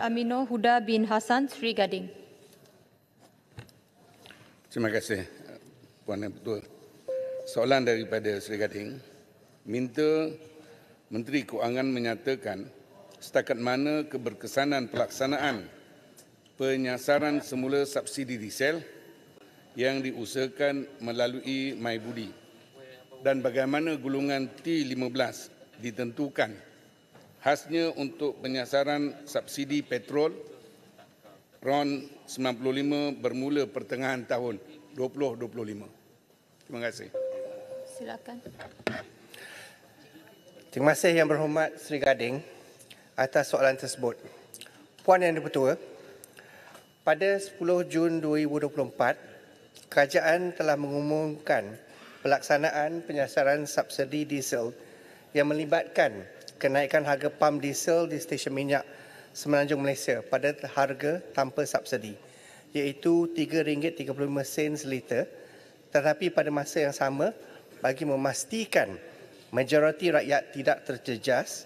Amino Huda bin Hassan, Sri Gading. Terima kasih, Puan Yang Ketua. Soalan daripada Sri Gading, minta Menteri Kewangan menyatakan setakat mana keberkesanan pelaksanaan penyasaran semula subsidi diesel yang diusahakan melalui MyBudi dan bagaimana golongan T15 ditentukan, khasnya untuk penyasaran subsidi petrol RON 95 bermula pertengahan tahun 2025. Terima kasih. Silakan. Terima kasih Yang Berhormat Sri Gading atas soalan tersebut. Puan Yang Dipertua, pada 10 Jun 2024, kerajaan telah mengumumkan pelaksanaan penyasaran subsidi diesel yang melibatkan kenaikan harga pam diesel di stesen minyak Semenanjung Malaysia pada harga tanpa subsidi, iaitu RM3.35 seliter, tetapi pada masa yang sama, bagi memastikan majoriti rakyat tidak terjejas,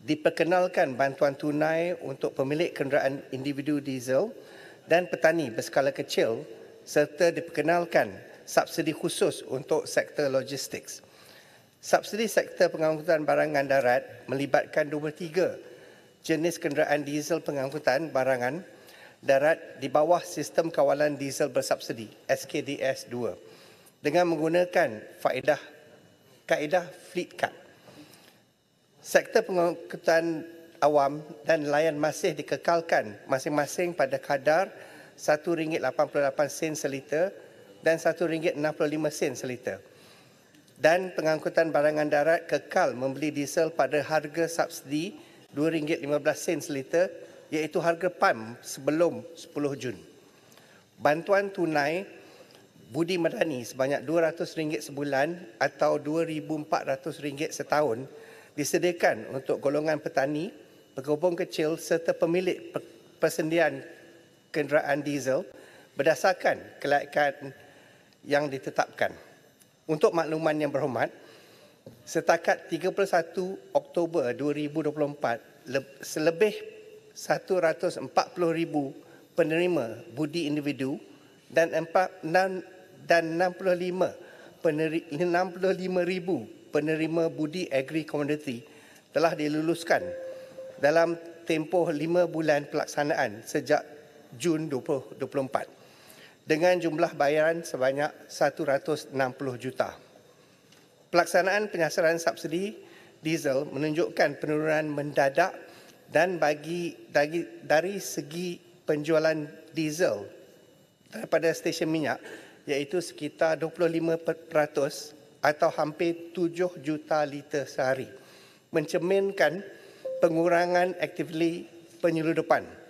diperkenalkan bantuan tunai untuk pemilik kenderaan individu diesel dan petani berskala kecil serta diperkenalkan subsidi khusus untuk sektor logistik. Subsidi sektor pengangkutan barangan darat melibatkan 23 jenis kenderaan diesel pengangkutan barangan darat di bawah Sistem Kawalan Diesel Bersubsidi SKDS 2 dengan menggunakan kaedah fleet cut. Sektor pengangkutan awam dan nelayan masih dikekalkan masing-masing pada kadar RM1.88 seliter dan RM1.65 seliter. Dan pengangkutan barangan darat kekal membeli diesel pada harga subsidi RM2.15 seliter, iaitu harga PAM sebelum 10 Jun. Bantuan tunai budi madani sebanyak RM200 sebulan atau RM2,400 setahun disediakan untuk golongan petani, pekebun kecil serta pemilik persediaan kenderaan diesel berdasarkan kelayakan yang ditetapkan. Untuk makluman Yang Berhormat, setakat 31 Oktober 2024, selebih 140,000 penerima budi individu dan 65,000 penerima budi agri-komoditi telah diluluskan dalam tempoh 5 bulan pelaksanaan sejak Jun 2024 dengan jumlah bayaran sebanyak 160 juta. Pelaksanaan penyasaran subsidi diesel menunjukkan penurunan mendadak dan dari segi penjualan diesel daripada stesen minyak, iaitu sekitar 25% atau hampir 7 juta liter sehari, mencerminkan pengurangan aktiviti penyeludupan.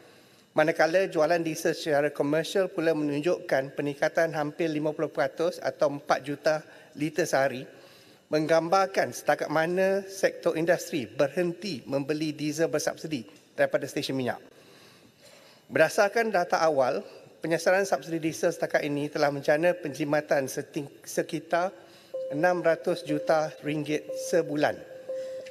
Manakala jualan diesel secara komersial pula menunjukkan peningkatan hampir 50% atau 4 juta liter sehari, menggambarkan setakat mana sektor industri berhenti membeli diesel bersubsidi daripada stesen minyak. Berdasarkan data awal, penyasaran subsidi diesel setakat ini telah menjana penjimatan sekitar RM600 juta sebulan.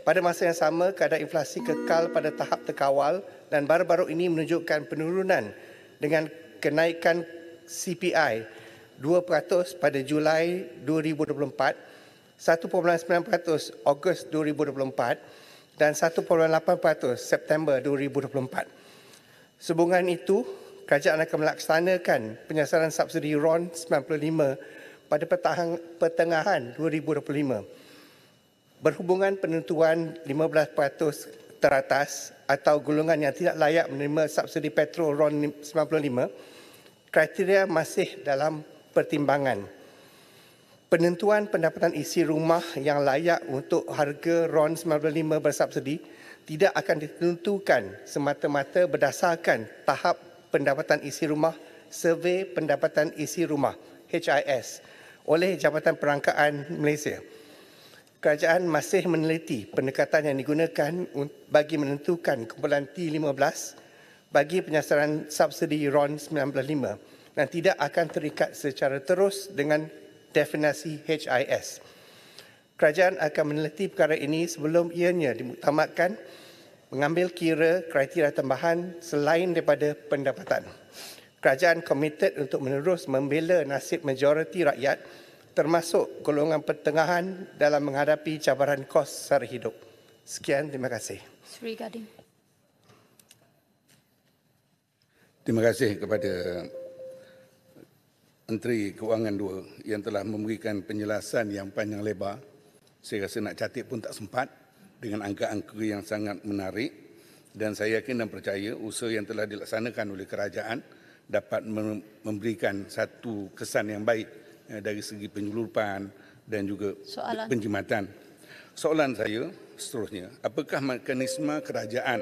Pada masa yang sama, kadar inflasi kekal pada tahap terkawal dan baru-baru ini menunjukkan penurunan dengan kenaikan CPI 2% pada Julai 2024, 1.9% Ogos 2024 dan 1.8% September 2024. Sehubungan itu, kerajaan akan melaksanakan penyasaran subsidi RON 95 pada pertengahan 2025. Berhubungan penentuan 15% teratas atau golongan yang tidak layak menerima subsidi petrol RON 95, kriteria masih dalam pertimbangan. Penentuan pendapatan isi rumah yang layak untuk harga RON 95 bersubsidi tidak akan ditentukan semata-mata berdasarkan tahap pendapatan isi rumah Survey Pendapatan Isi Rumah HIS oleh Jabatan Perangkaan Malaysia. Kerajaan masih meneliti pendekatan yang digunakan bagi menentukan kumpulan T15 bagi penyasaran subsidi RON 95 dan tidak akan terikat secara terus dengan definisi HIS. Kerajaan akan meneliti perkara ini sebelum ianya dimuktamadkan mengambil kira kriteria tambahan selain daripada pendapatan. Kerajaan komited untuk menerus membela nasib majoriti rakyat termasuk golongan pertengahan dalam menghadapi cabaran kos sara hidup. Sekian, terima kasih. Sri Gading. Terima kasih kepada Menteri Kewangan II yang telah memberikan penjelasan yang panjang lebar. Saya rasa nak catat pun tak sempat dengan angka-angka yang sangat menarik, dan saya yakin dan percaya usaha yang telah dilaksanakan oleh kerajaan dapat memberikan satu kesan yang baik dari segi penyelundupan dan juga Soalan. penjimatan. Soalan saya seterusnya, apakah mekanisme kerajaan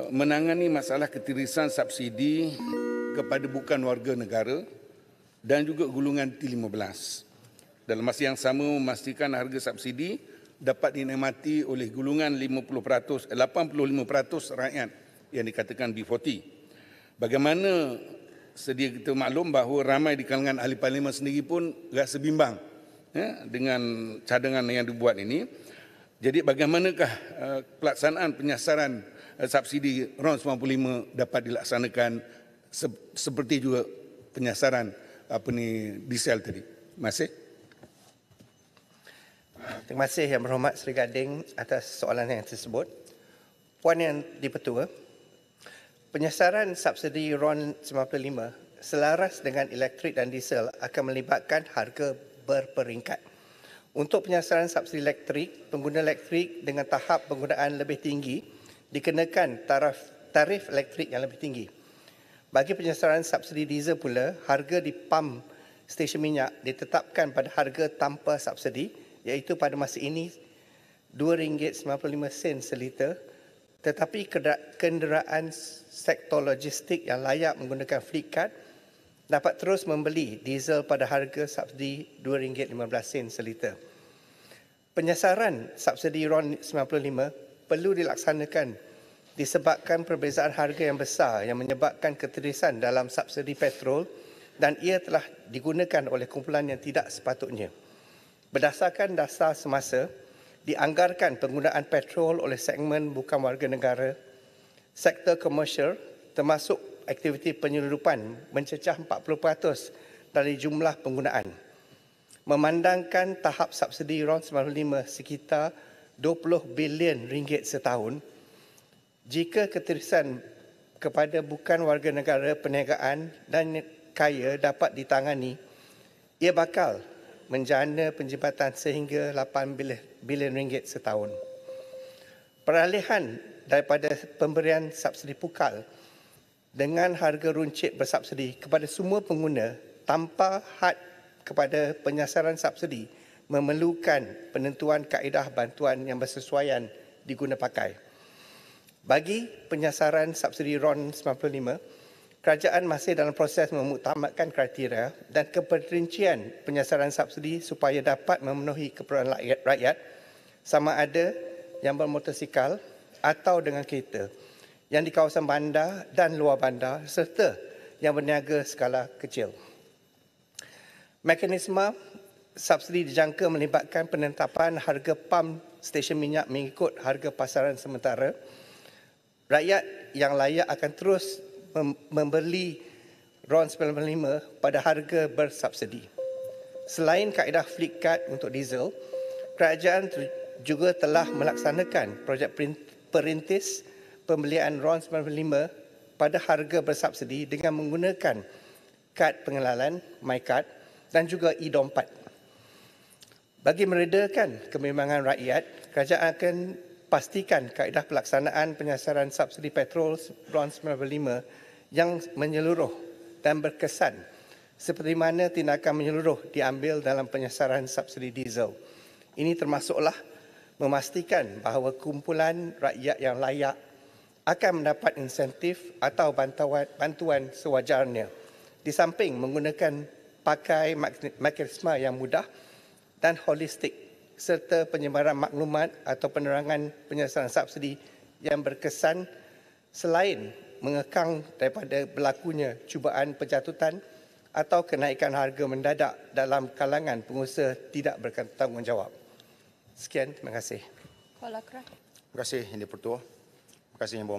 menangani masalah ketirisan subsidi kepada bukan warga negara dan juga golongan T15. Dalam masa yang sama memastikan harga subsidi dapat dinikmati oleh golongan 85% rakyat yang dikatakan B40. Bagaimana sedia kita maklum bahawa ramai di kalangan ahli parlimen sendiri pun rasa bimbang dengan cadangan yang dibuat ini. Jadi bagaimanakah pelaksanaan penyasaran subsidi RON 95 dapat dilaksanakan seperti juga penyasaran diesel tadi. Terima kasih. Terima kasih Yang Berhormat Sri Gading atas soalan yang tersebut. Puan Yang di-Pertua, penyasaran subsidi RON 95 selaras dengan elektrik dan diesel akan melibatkan harga berperingkat. Untuk penyasaran subsidi elektrik, pengguna elektrik dengan tahap penggunaan lebih tinggi dikenakan tarif elektrik yang lebih tinggi. Bagi penyasaran subsidi diesel pula, harga di pam stesen minyak ditetapkan pada harga tanpa subsidi, iaitu pada masa ini RM2.95 seliter, tetapi kenderaan sektor logistik yang layak menggunakan fleet card dapat terus membeli diesel pada harga subsidi RM2.15 seliter. Penyasaran subsidi RON 95 perlu dilaksanakan disebabkan perbezaan harga yang besar yang menyebabkan ketirisan dalam subsidi petrol dan ia telah digunakan oleh kumpulan yang tidak sepatutnya. Berdasarkan dasar semasa, dianggarkan penggunaan petrol oleh segmen bukan warga negara, sektor komersial termasuk aktiviti penyelundupan mencecah 40% dari jumlah penggunaan. Memandangkan tahap subsidi RON 95 sekitar RM20 bilion setahun, jika ketirisan kepada bukan warga negara perniagaan dan kaya dapat ditangani, ia bakal menjana penjimatan sehingga RM8 bilion setahun. Peralihan daripada pemberian subsidi pukal dengan harga runcit bersubsidi kepada semua pengguna tanpa had kepada penyasaran subsidi memerlukan penentuan kaedah bantuan yang bersesuaian diguna pakai. Bagi penyasaran subsidi RON 95, kerajaan masih dalam proses memuktamadkan kriteria dan keperincian penyasaran subsidi supaya dapat memenuhi keperluan rakyat sama ada yang bermotosikal atau dengan kereta, yang di kawasan bandar dan luar bandar serta yang berniaga skala kecil. Mekanisme subsidi dijangka melibatkan penetapan harga pam stesen minyak mengikut harga pasaran sementara. Rakyat yang layak akan terus membeli RON 95 pada harga bersubsidi. Selain kaedah fleet card untuk diesel, kerajaan juga telah melaksanakan projek perintis pembelian RON 95 pada harga bersubsidi dengan menggunakan kad pengenalan MyCard dan juga e-Dompet. Bagi meredakan kebimbangan rakyat, kerajaan akan pastikan kaedah pelaksanaan penyasaran subsidi petrol RON 95 yang menyeluruh dan berkesan seperti mana tindakan menyeluruh diambil dalam penyasaran subsidi diesel. Ini termasuklah memastikan bahawa kumpulan rakyat yang layak akan mendapat insentif atau bantuan sewajarnya, di samping menggunakan pakai mekanisme yang mudah dan holistik serta penyebaran maklumat atau penerangan penyasaran subsidi yang berkesan selain mengekang daripada berlakunya cubaan penjatutan atau kenaikan harga mendadak dalam kalangan pengusaha tidak bertanggungjawab. Sekian, terima kasih. Kuala Kras. Terima kasih Yang di-Pertua. Terima kasih Yang